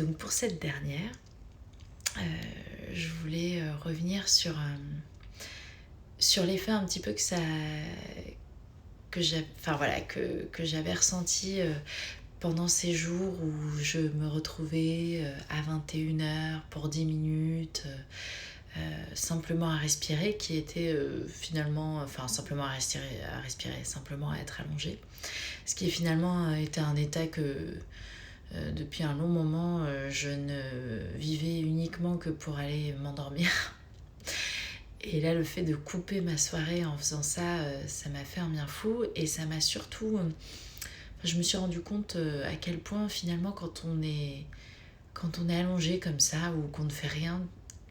Donc pour cette dernière, je voulais revenir sur l'effet un petit peu que j'avais ressenti pendant ces jours où je me retrouvais à 21h pour 10 minutes, simplement à respirer, qui était simplement à respirer, simplement à être allongée. Ce qui finalement était un état que depuis un long moment je ne vivais uniquement que pour aller m'endormir. Et là, le fait de couper ma soirée en faisant ça, ça m'a fait un bien fou. Et ça m'a surtout... je me suis rendu compte à quel point finalement quand on est allongé comme ça ou qu'on ne fait rien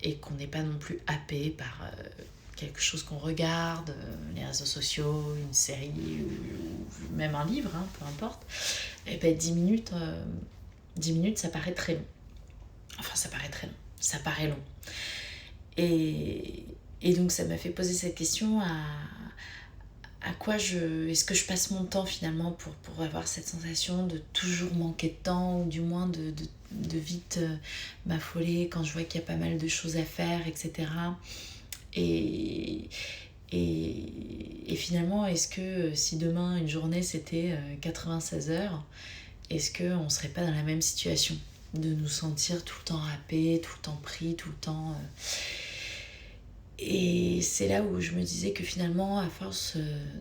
et qu'on n'est pas non plus happé par quelque chose qu'on regarde, les réseaux sociaux, une série ou même un livre, hein, peu importe, et ben 10 minutes, ça paraît très long. Enfin, ça paraît très long. Ça paraît long. Et donc ça m'a fait poser cette question à quoi est-ce que je passe mon temps finalement pour avoir cette sensation de toujours manquer de temps, ou du moins de vite m'affoler quand je vois qu'il y a pas mal de choses à faire, etc. Et finalement, est-ce que si demain une journée c'était 96 heures, est-ce qu'on ne serait pas dans la même situation, de nous sentir tout le temps happés, tout le temps pris, tout le temps... Et c'est là où je me disais que finalement, à force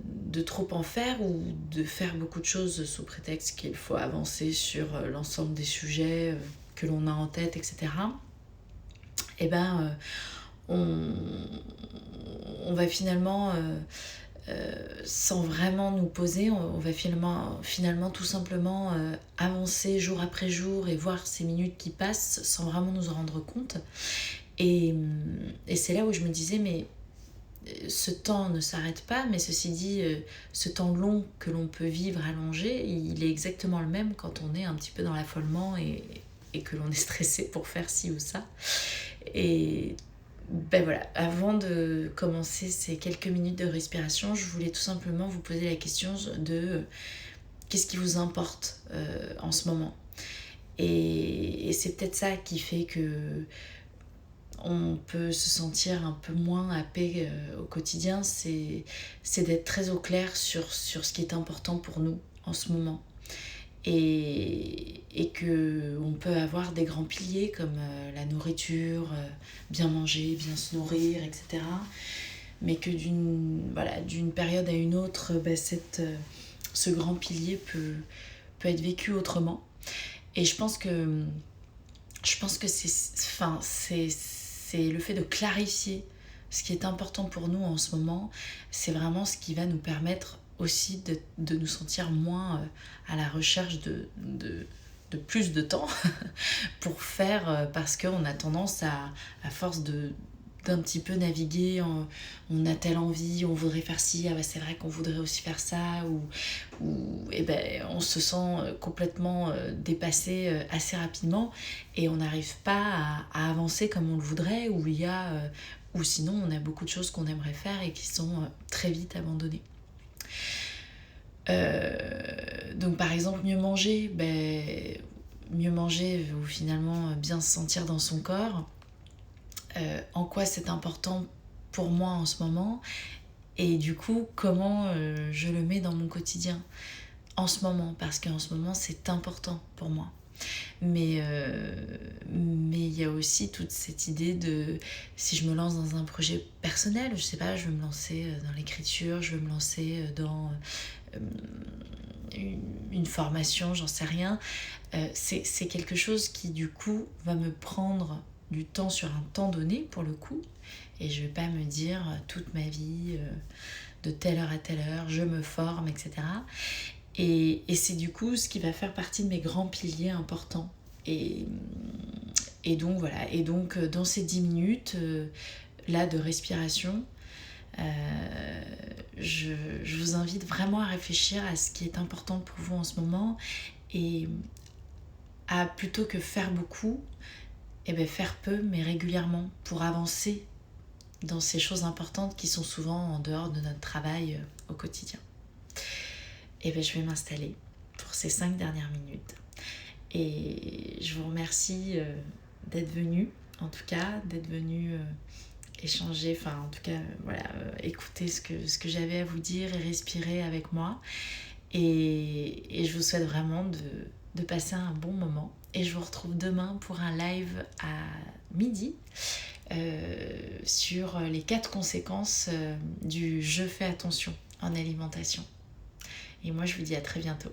de trop en faire ou de faire beaucoup de choses sous prétexte qu'il faut avancer sur l'ensemble des sujets que l'on a en tête, etc., eh ben, on va finalement, sans vraiment nous poser, on va finalement tout simplement avancer jour après jour et voir ces minutes qui passent sans vraiment nous en rendre compte. Et c'est là où je me disais, mais ce temps ne s'arrête pas, mais ceci dit, ce temps long que l'on peut vivre allongé, il est exactement le même quand on est un petit peu dans l'affolement et que l'on est stressé pour faire ci ou ça. Et ben voilà, avant de commencer ces quelques minutes de respiration, je voulais tout simplement vous poser la question de qu'est-ce qui vous importe en ce moment. Et c'est peut-être ça qui fait que on peut se sentir un peu moins happé au quotidien, c'est d'être très au clair sur ce qui est important pour nous en ce moment. Et qu'on peut avoir des grands piliers comme la nourriture, bien manger, bien se nourrir, etc. Mais que d'une période à une autre, ce grand pilier peut être vécu autrement. Et je pense que c'est le fait de clarifier ce qui est important pour nous en ce moment, c'est vraiment ce qui va nous permettre aussi de nous sentir moins à la recherche de plus de temps pour faire, parce qu'on a tendance à force d'un petit peu naviguer, on a telle envie, on voudrait faire ci, ah bah c'est vrai qu'on voudrait aussi faire ça, ou on se sent complètement dépassé assez rapidement et on n'arrive pas à avancer comme on le voudrait, ou sinon on a beaucoup de choses qu'on aimerait faire et qui sont très vite abandonnées. Donc par exemple mieux manger ou finalement bien se sentir dans son corps, en quoi c'est important pour moi en ce moment, et du coup comment je le mets dans mon quotidien en ce moment, parce qu'en ce moment c'est important pour moi. Mais il y a aussi toute cette idée de, si je me lance dans un projet personnel, je sais pas, je veux me lancer dans l'écriture, je veux me lancer dans une formation, j'en sais rien, c'est quelque chose qui du coup va me prendre du temps sur un temps donné pour le coup, et je vais pas me dire toute ma vie de telle heure à telle heure je me forme, etc. Et c'est du coup ce qui va faire partie de mes grands piliers importants. Et donc voilà, et donc dans ces 10 minutes là de respiration, je vous invite vraiment à réfléchir à ce qui est important pour vous en ce moment, et à, plutôt que faire beaucoup, faire peu mais régulièrement, pour avancer dans ces choses importantes qui sont souvent en dehors de notre travail au quotidien. Je vais m'installer pour ces 5 dernières minutes Et je vous remercie d'être venu, en tout cas, d'être venu échanger, enfin en tout cas, voilà, écouter ce que j'avais à vous dire et respirer avec moi. Et je vous souhaite vraiment de passer un bon moment. Et je vous retrouve demain pour un live à midi sur les 4 conséquences du je fais attention en alimentation. Et moi, je vous dis à très bientôt.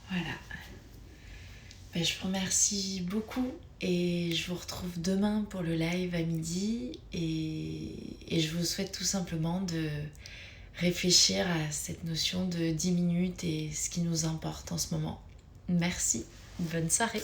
Voilà. Ben, je vous remercie beaucoup et je vous retrouve demain pour le live à midi et je vous souhaite tout simplement de réfléchir à cette notion de 10 minutes et ce qui nous importe en ce moment. Merci, bonne soirée.